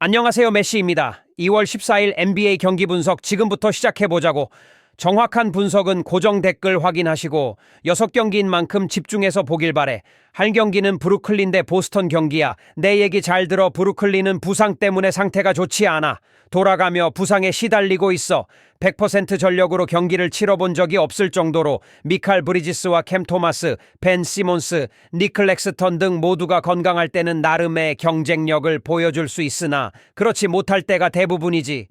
안녕하세요, 메시입니다. 2월 14일 NBA 경기 분석 지금부터 시작해보자고. 정확한 분석은 고정 댓글 확인하시고 6경기인 만큼 집중해서 보길 바래. 할 경기는 브루클린 대 보스턴 경기야. 내 얘기 잘 들어. 브루클린은 부상 때문에 상태가 좋지 않아. 돌아가며 부상에 시달리고 있어. 100% 전력으로 경기를 치러본 적이 없을 정도로 미칼 브리지스와 캠 토마스, 벤 시몬스, 니클 렉스턴 등 모두가 건강할 때는 나름의 경쟁력을 보여줄 수 있으나 그렇지 못할 때가 대부분이지.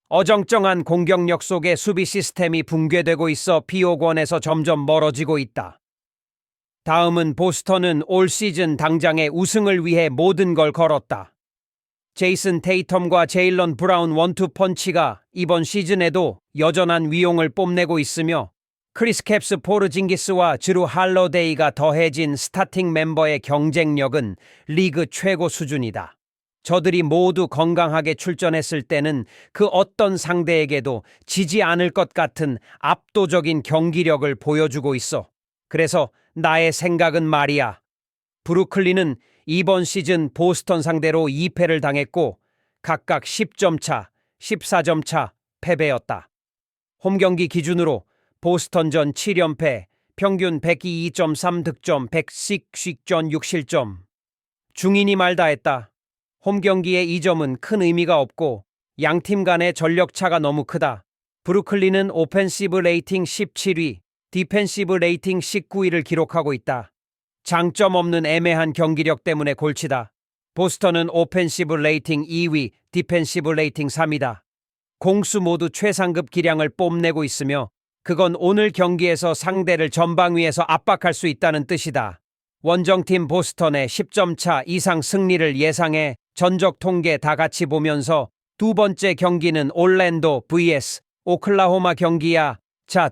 어정쩡한 공격력 속에 수비 시스템이 붕괴되고 있어 비호권에서 점점 멀어지고 있다. 다음은 보스턴은 올 시즌 당장의 우승을 위해 모든 걸 걸었다. 제이슨 테이텀과 제일런 브라운 원투 펀치가 이번 시즌에도 여전한 위용을 뽐내고 있으며 크리스 캡스 포르징기스와 드루 할러데이가 더해진 스타팅 멤버의 경쟁력은 리그 최고 수준이다. 저들이 모두 건강하게 출전했을 때는 그 어떤 상대에게도 지지 않을 것 같은 압도적인 경기력을 보여주고 있어. 그래서 나의 생각은 말이야. 브루클린은 이번 시즌 보스턴 상대로 2패를 당했고 각각 10점 차, 14점 차 패배였다. 홈경기 기준으로 보스턴전 7연패, 평균 102.3 득점, 110전 6실점. 중인이 말다 했다. 홈경기의 2점은 큰 의미가 없고 양팀 간의 전력차가 너무 크다. 브루클린은 오펜시브 레이팅 17위, 디펜시브 레이팅 19위를 기록하고 있다. 장점 없는 애매한 경기력 때문에 골치다. 보스턴은 오펜시브 레이팅 2위, 디펜시브 레이팅 3위다. 공수 모두 최상급 기량을 뽐내고 있으며 그건 오늘 경기에서 상대를 전방위에서 압박할 수 있다는 뜻이다. 원정팀 보스턴의 10점 차 이상 승리를 예상해 전적 통계 다 같이 보면서 두 번째 경기는 올랜도 vs 오클라호마 경기야. 자,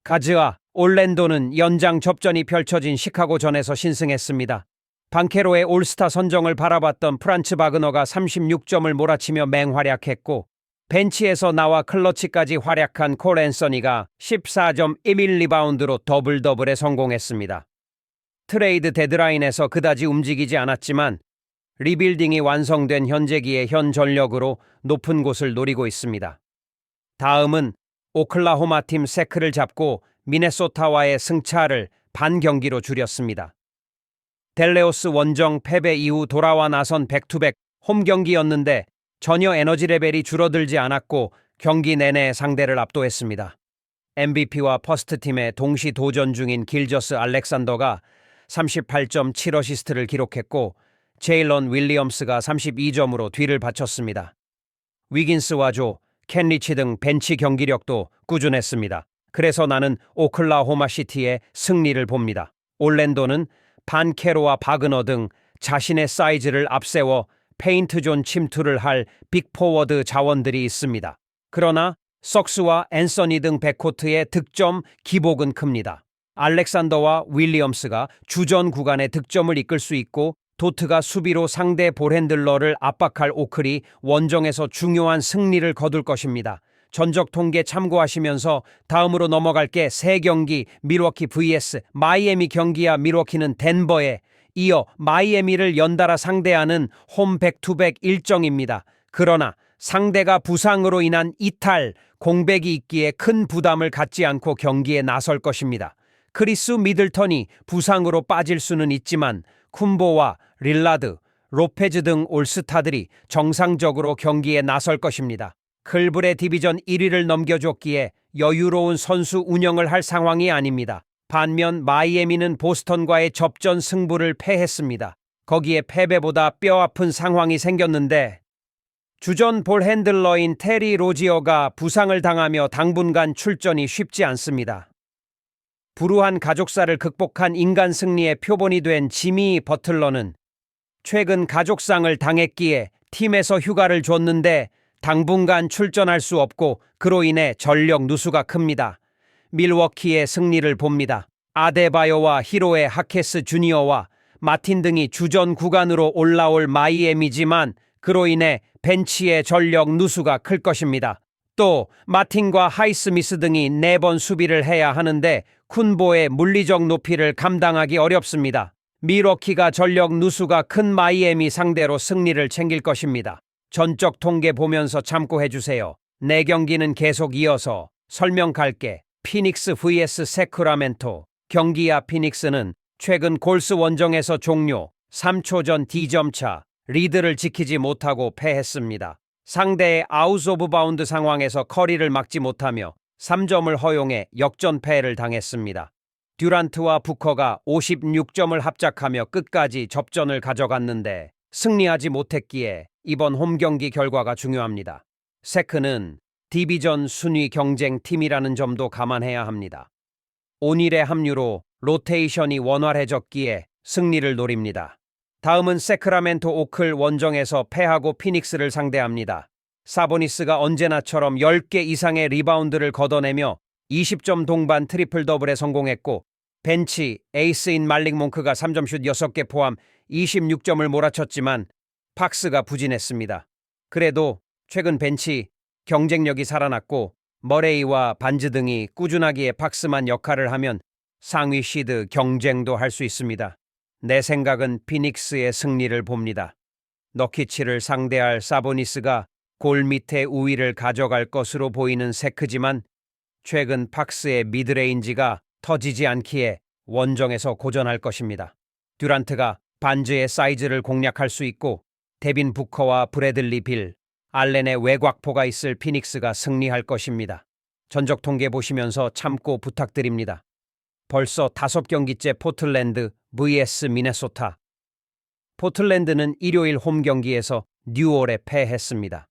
가즈와 올랜도는 연장 접전이 펼쳐진 시카고전에서 신승했습니다. 방케로의 올스타 선정을 바라봤던 프란츠 바그너가 36점을 몰아치며 맹활약했고 벤치에서 나와 클러치까지 활약한 콜 앤서니가 14.11 리바운드로 더블더블에 성공했습니다. 트레이드 데드라인에서 그다지 움직이지 않았지만 리빌딩이 완성된 현재기의 현 전력으로 높은 곳을 노리고 있습니다. 다음은 오클라호마 팀 세크를 잡고 미네소타와의 승차를 반 경기로 줄였습니다. 델레오스 원정 패배 이후 돌아와 나선 백투백 홈 경기였는데 전혀 에너지 레벨이 줄어들지 않았고 경기 내내 상대를 압도했습니다. MVP와 퍼스트팀에 동시 도전 중인 길저스 알렉산더가 38.7어시스트를 기록했고 제일런 윌리엄스가 32점으로 뒤를 바쳤습니다. 위긴스와 조, 켄 리치 등 벤치 경기력도 꾸준했습니다. 그래서 나는 오클라호마 시티의 승리를 봅니다. 올랜도는 반케로와 바그너 등 자신의 사이즈를 앞세워 페인트존 침투를 할 빅포워드 자원들이 있습니다. 그러나 석스와 앤서니 등 백코트의 득점 기복은 큽니다. 알렉산더와 윌리엄스가 주전 구간의 득점을 이끌 수 있고 도트가 수비로 상대 볼핸들러를 압박할 오클이 원정에서 중요한 승리를 거둘 것입니다. 전적 통계 참고하시면서 다음으로 넘어갈 게 3경기 밀워키 vs 마이애미 경기야. 밀워키는 덴버에 이어 마이애미를 연달아 상대하는 홈 백투백 일정입니다. 그러나 상대가 부상으로 인한 이탈, 공백이 있기에 큰 부담을 갖지 않고 경기에 나설 것입니다. 크리스 미들턴이 부상으로 빠질 수는 있지만 쿤보와 릴라드, 로페즈 등 올스타들이 정상적으로 경기에 나설 것입니다. 클블의 디비전 1위를 넘겨줬기에 여유로운 선수 운영을 할 상황이 아닙니다. 반면 마이애미는 보스턴과의 접전 승부를 패했습니다. 거기에 패배보다 뼈아픈 상황이 생겼는데 주전 볼 핸들러인 테리 로지어가 부상을 당하며 당분간 출전이 쉽지 않습니다. 불우한 가족사를 극복한 인간 승리의 표본이 된 지미 버틀러는 최근 가족상을 당했기에 팀에서 휴가를 줬는데 당분간 출전할 수 없고 그로 인해 전력 누수가 큽니다. 밀워키의 승리를 봅니다. 아데바요와 히로의 하케스 주니어와 마틴 등이 주전 구간으로 올라올 마이애미지만 그로 인해 벤치의 전력 누수가 클 것입니다. 또 마틴과 하이스미스 등이 4번 수비를 해야 하는데 쿤보의 물리적 높이를 감당하기 어렵습니다. 밀워키가 전력 누수가 큰 마이애미 상대로 승리를 챙길 것입니다. 전적 통계 보면서 참고해주세요. 내 경기는 계속 이어서 설명 갈게. 피닉스 vs 세크라멘토. 경기야 피닉스는 최근 골스 원정에서 종료 3초 전 D점차 리드를 지키지 못하고 패했습니다. 상대의 아웃 오브 바운드 상황에서 커리를 막지 못하며 3점을 허용해 역전패를 당했습니다. 듀란트와 부커가 56점을 합작하며 끝까지 접전을 가져갔는데 승리하지 못했기에 이번 홈경기 결과가 중요합니다. 세크는 디비전 순위 경쟁 팀이라는 점도 감안해야 합니다. 오닐의 합류로 로테이션이 원활해졌기에 승리를 노립니다. 다음은 세크라멘토 오클 원정에서 패하고 피닉스를 상대합니다. 사보니스가 언제나처럼 10개 이상의 리바운드를 걷어내며 20점 동반 트리플 더블에 성공했고 벤치 에이스인 말릭 몽크가 3점슛 6개 포함 26점을 몰아쳤지만 팍스가 부진했습니다. 그래도 최근 벤치 경쟁력이 살아났고 머레이와 반즈 등이 꾸준하게 팍스만 역할을 하면 상위 시드 경쟁도 할 수 있습니다. 내 생각은 피닉스의 승리를 봅니다. 너키치를 상대할 사보니스가 골 밑에 우위를 가져갈 것으로 보이는 세크지만 최근 팍스의 미드레인지가 터지지 않기에 원정에서 고전할 것입니다. 듀란트가 반즈의 사이즈를 공략할 수 있고 데빈 부커와 브래들리 빌, 알렌의 외곽포가 있을 피닉스가 승리할 것입니다. 전적 통계 보시면서 참고 부탁드립니다. 벌써 5경기째 포틀랜드 vs 미네소타. 포틀랜드는 일요일 홈 경기에서 뉴올에 패했습니다.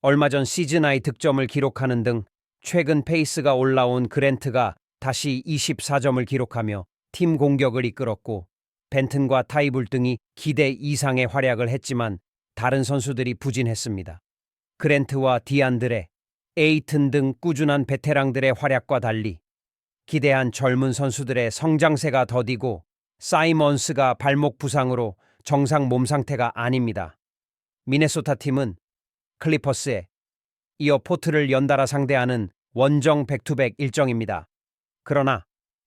얼마 전 시즌하이 득점을 기록하는 등 최근 페이스가 올라온 그랜트가 다시 24점을 기록하며 팀 공격을 이끌었고 벤튼과 타이불 등이 기대 이상의 활약을 했지만 다른 선수들이 부진했습니다. 그랜트와 디안드레, 에이튼 등 꾸준한 베테랑들의 활약과 달리 기대한 젊은 선수들의 성장세가 더디고 사이먼스가 발목 부상으로 정상 몸 상태가 아닙니다. 미네소타 팀은 클리퍼스에 이어 포트를 연달아 상대하는 원정 백투백 일정입니다. 그러나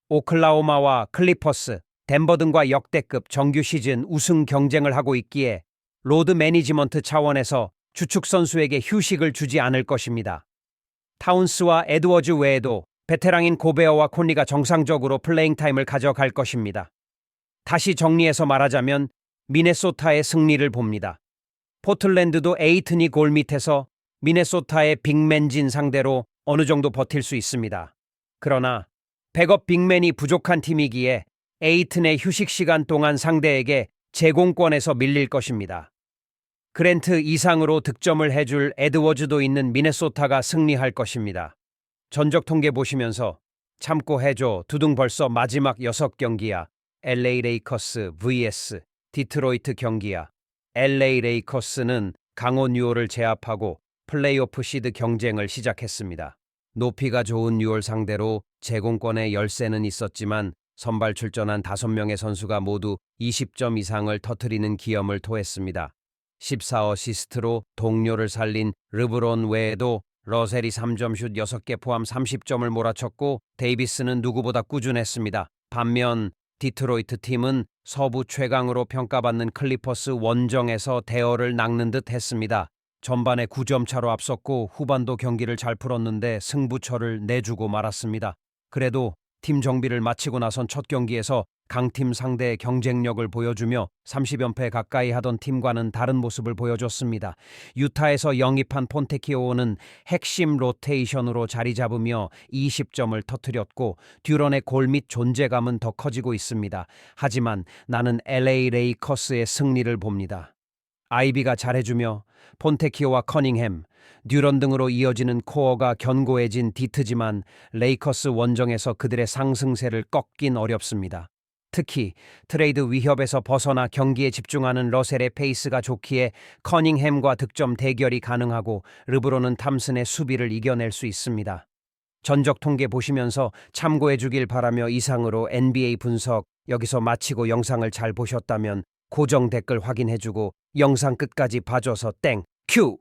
오클라호마와 클리퍼스, 덴버 등과 역대급 정규 시즌 우승 경쟁을 하고 있기에 로드 매니지먼트 차원에서 주축 선수에게 휴식을 주지 않을 것입니다. 타운스와 에드워즈 외에도 베테랑인 고베어와 콘리가 정상적으로 플레잉 타임을 가져갈 것입니다. 다시 정리해서 말하자면 미네소타의 승리를 봅니다. 포틀랜드도 에이튼이 골 밑에서 미네소타의 빅맨진 상대로 어느 정도 버틸 수 있습니다. 그러나 백업 빅맨이 부족한 팀이기에 에이튼의 휴식 시간 동안 상대에게 제공권에서 밀릴 것입니다. 그랜트 이상으로 득점을 해줄 에드워즈도 있는 미네소타가 승리할 것입니다. 전적 통계 보시면서 참고해줘. 두둥 벌써 마지막 6경기야. LA 레이커스 vs 디트로이트 경기야. LA 레이커스는 강호 뉴올을 제압하고 플레이오프 시드 경쟁을 시작했습니다. 높이가 좋은 뉴올 상대로 제공권의 열세는 있었지만 선발 출전한 5명의 선수가 모두 20점 이상을 터뜨리는 기염을 토했습니다. 14어시스트로 동료를 살린 르브론 외에도 러셀이 3점슛 6개 포함 30점을 몰아쳤고 데이비스는 누구보다 꾸준했습니다. 반면 디트로이트 팀은 서부 최강으로 평가받는 클리퍼스 원정에서 대어를 낚는 듯 했습니다. 전반에 9점 차로 앞섰고 후반도 경기를 잘 풀었는데 승부처를 내주고 말았습니다. 그래도 팀 정비를 마치고 나선 첫 경기에서 강팀 상대의 경쟁력을 보여주며 30연패 가까이 하던 팀과는 다른 모습을 보여줬습니다. 유타에서 영입한 폰테키오는 핵심 로테이션으로 자리 잡으며 20점을 터뜨렸고 듀런의 골 및 존재감은 더 커지고 있습니다. 하지만 나는 LA 레이커스의 승리를 봅니다. 아이비가 잘해주며 폰테키오와 커닝햄, 듀런 등으로 이어지는 코어가 견고해진 디트지만 레이커스 원정에서 그들의 상승세를 꺾긴 어렵습니다. 특히 트레이드 위협에서 벗어나 경기에 집중하는 러셀의 페이스가 좋기에 커닝햄과 득점 대결이 가능하고 르브론은 탐슨의 수비를 이겨낼 수 있습니다. 전적 통계 보시면서 참고해 주길 바라며 이상으로 NBA 분석 여기서 마치고 영상을 잘 보셨다면 고정 댓글 확인해주고 영상 끝까지 봐줘서 땡큐!